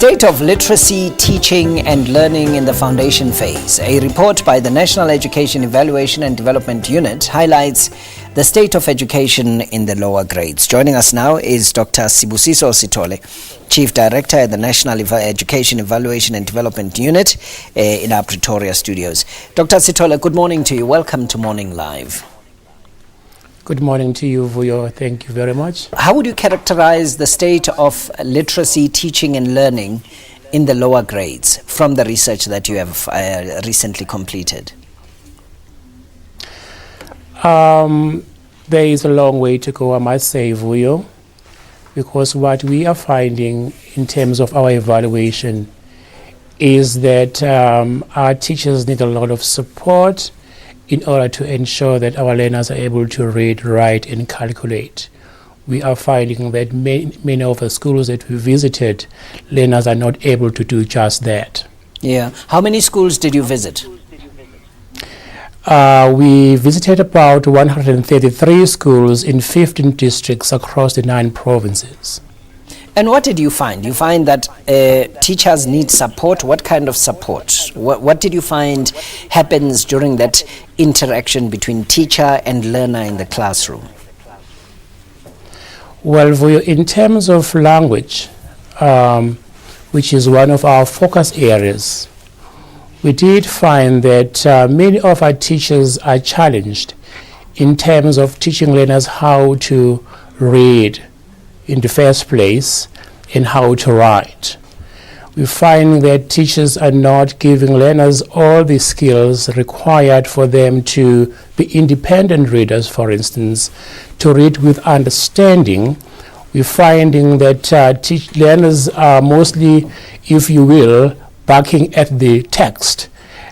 State of Literacy, Teaching and Learning in the Foundation Phase. A report by the National Education Evaluation and Development Unit highlights the state of education in the lower grades. Joining us now is Dr. SIBUSIso Sithole, Chief Director at the National Education Evaluation and Development Unit in our Pretoria studios. Dr. Sithole, good morning to you. Welcome to Morning Live. Good morning to you, Vuyo. Thank you very much. How would you characterize the state of literacy, teaching and learning in the lower grades from the research that you have recently completed? There is a long way to go, I must say, Vuyo, because what we are finding in terms of our evaluation is that our teachers need a lot of support in order to ensure that our learners are able to read, write, and calculate. We are finding that many of the schools that we visited, learners are not able to do just that. Yeah. How many schools did you visit? We visited about 133 schools in 15 districts across the 9 provinces. And what did you find? You find that teachers need support. What kind of support? What did you find happens during that interaction between teacher and learner in the classroom? Well, in terms of language, which is one of our focus areas, we did find that many of our teachers are challenged in terms of teaching learners how to read in the first place and how to write. We find that teachers are not giving learners all the skills required for them to be independent readers, for instance, to read with understanding. We're finding that learners are mostly, if you will, barking at the text.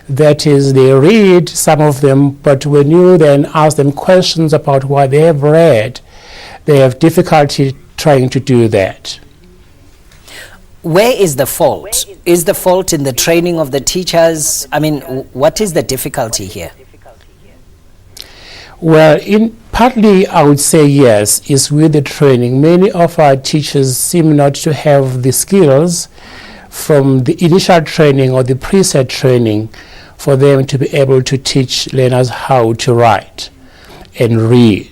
That is, they read, some of them, but when you then ask them questions about what they have read, they have difficulty trying to do that. Where is the fault? Is the fault in the training of the teachers? I mean, what is the difficulty here? Well, partly I would say yes, is with the training. Many of our teachers seem not to have the skills from the initial training or the preset training for them to be able to teach learners how to write and read.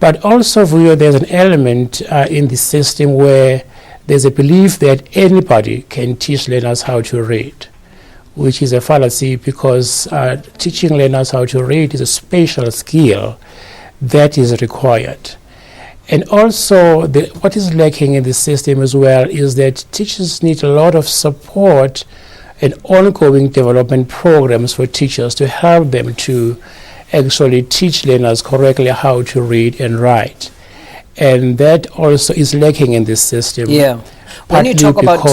But also, there's an element in the system where there's a belief that anybody can teach learners how to read, which is a fallacy, because teaching learners how to read is a special skill that is required. And also, what is lacking in the system as well is that teachers need a lot of support and ongoing development programs for teachers to help them to actually teach learners correctly how to read and write. And that also is lacking in this system. Yeah. When you talk about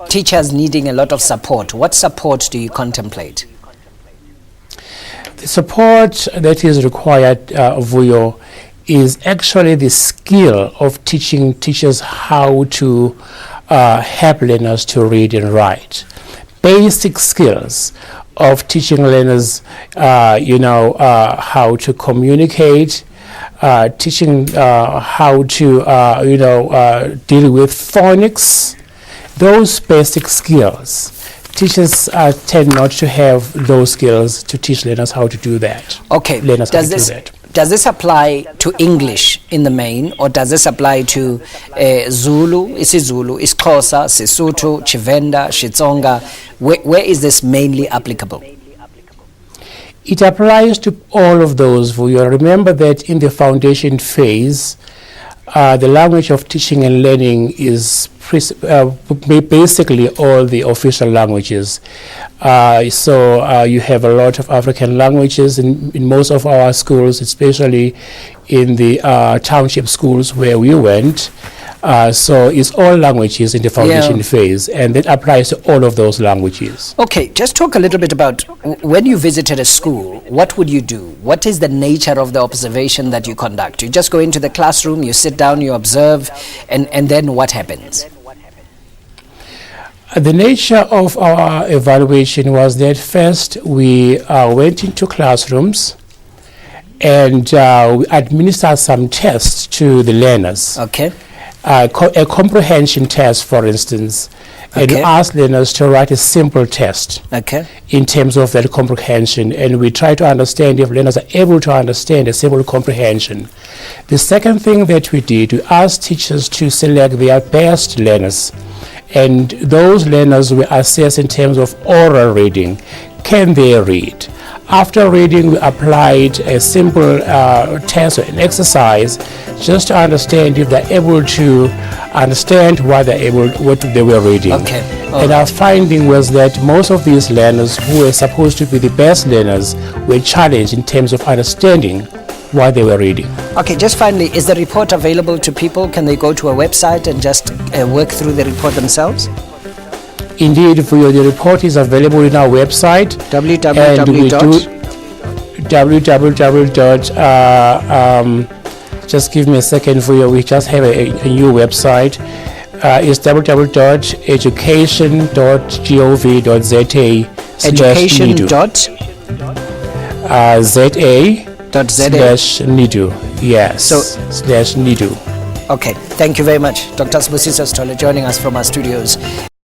teachers needing a lot of support, what support do you contemplate? The support that is required, Vuyo, is actually the skill of teaching teachers how to help learners to read and write. Basic skills of teaching learners, how to communicate, teaching how to, deal with phonics. Those basic skills. Teachers tend not to have those skills to teach learners how to do that. Okay. Does this apply to English in the main, or does this apply to Zulu, isiZulu, isiXhosa, Sesotho, Tshivenda, Xitsonga? Where is this mainly applicable? It applies to all of those. You remember that in the foundation phase, the language of teaching and learning is basically all the official languages. So you have a lot of African languages in most of our schools, especially in the township schools where we went. So it's all languages in the foundation phase, and that applies to all of those languages. Okay, just talk a little bit about when you visited a school, what would you do? What is the nature of the observation that you conduct? You just go into the classroom, you sit down, you observe, and then what happens? The nature of our evaluation was that first we went into classrooms and we administered some tests to the learners. Okay. a comprehension test, for instance, and we Okay. ask learners to write a simple test Okay. in terms of that comprehension, and we try to understand if learners are able to understand a simple comprehension. The second thing that we did, we asked teachers to select their best learners, and those learners we assess in terms of oral reading. Can they read? After reading, we applied a simple test or an exercise just to understand if they're able to understand what they were reading. Okay. And our finding was that most of these learners who were supposed to be the best learners were challenged in terms of understanding what they were reading. Okay, just finally, is the report available to people? Can they go to a website and just work through the report themselves? Indeed, the report is available in our website. Just give me a second for you. We just have a new website. It's Education.gov.za/NIDU. Yes. /NIDU. Okay, thank you very much. Dr. SIBUSISO Sithole joining us from our studios.